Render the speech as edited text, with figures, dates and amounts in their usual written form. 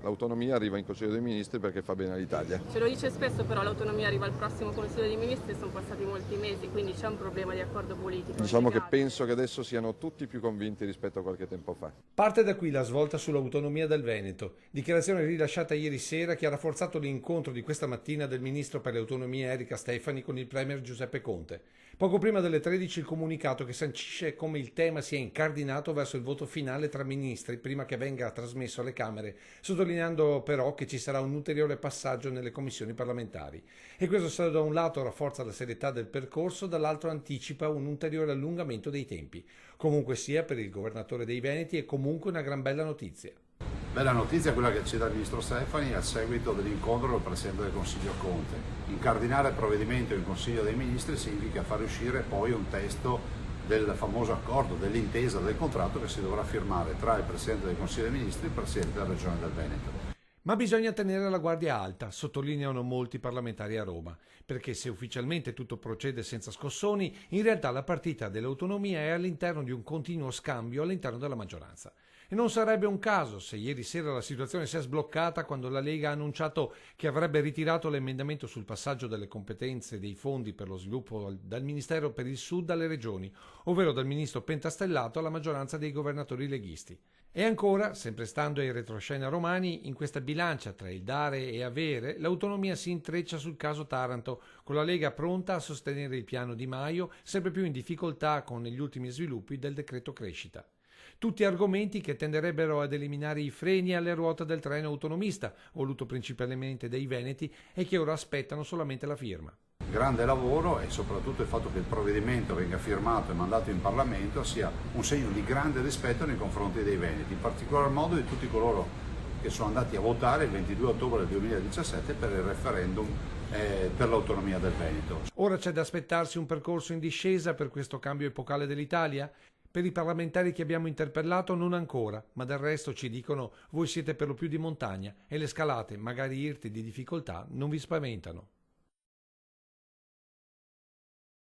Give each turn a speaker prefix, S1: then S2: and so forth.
S1: L'autonomia arriva in Consiglio dei Ministri perché fa bene all'Italia.
S2: Ce lo dice spesso, però l'autonomia arriva al prossimo Consiglio dei Ministri, sono passati molti mesi, quindi c'è un problema di accordo politico.
S1: Diciamo che penso che adesso siano tutti più convinti rispetto a qualche tempo fa.
S3: Parte da qui la svolta sull'autonomia del Veneto, dichiarazione rilasciata ieri sera che ha rafforzato l'incontro di questa mattina del ministro per le autonomie Erika Stefani con il premier Giuseppe Conte. Poco prima delle 13 il comunicato che sancisce come il tema sia incardinato verso il voto finale tra ministri prima che venga trasmesso alle Camere, sottolineando però che ci sarà un ulteriore passaggio nelle commissioni parlamentari. E questo se da un lato rafforza la serietà del percorso, dall'altro anticipa un ulteriore allungamento dei tempi. Comunque sia, per il governatore dei Veneti è comunque una gran bella notizia.
S4: Bella notizia è quella che ci dà il ministro Stefani a seguito dell'incontro del Presidente del Consiglio Conte. Incardinare il provvedimento in Consiglio dei Ministri significa far uscire poi un testo del famoso accordo, dell'intesa, del contratto che si dovrà firmare tra il Presidente del Consiglio dei Ministri e il Presidente della Regione del Veneto.
S3: Ma bisogna tenere la guardia alta, sottolineano molti parlamentari a Roma, perché se ufficialmente tutto procede senza scossoni, in realtà la partita dell'autonomia è all'interno di un continuo scambio all'interno della maggioranza. E non sarebbe un caso se ieri sera la situazione si è sbloccata quando la Lega ha annunciato che avrebbe ritirato l'emendamento sul passaggio delle competenze dei fondi per lo sviluppo dal Ministero per il Sud alle regioni, ovvero dal ministro Pentastellato alla maggioranza dei governatori leghisti. E ancora, sempre stando ai retroscena romani, in questa bilancia tra il dare e avere, l'autonomia si intreccia sul caso Taranto, con la Lega pronta a sostenere il piano Di Maio, sempre più in difficoltà con gli ultimi sviluppi del decreto crescita. Tutti argomenti che tenderebbero ad eliminare i freni alle ruote del treno autonomista, voluto principalmente dai veneti, e che ora aspettano solamente la firma.
S4: Grande lavoro e soprattutto il fatto che il provvedimento venga firmato e mandato in Parlamento sia un segno di grande rispetto nei confronti dei veneti, in particolar modo di tutti coloro che sono andati a votare il 22 ottobre del 2017 per il referendum per l'autonomia del Veneto.
S3: Ora c'è da aspettarsi un percorso in discesa per questo cambio epocale dell'Italia? Per i parlamentari che abbiamo interpellato non ancora, ma del resto ci dicono voi siete per lo più di montagna e le scalate, magari irti di difficoltà, non vi spaventano.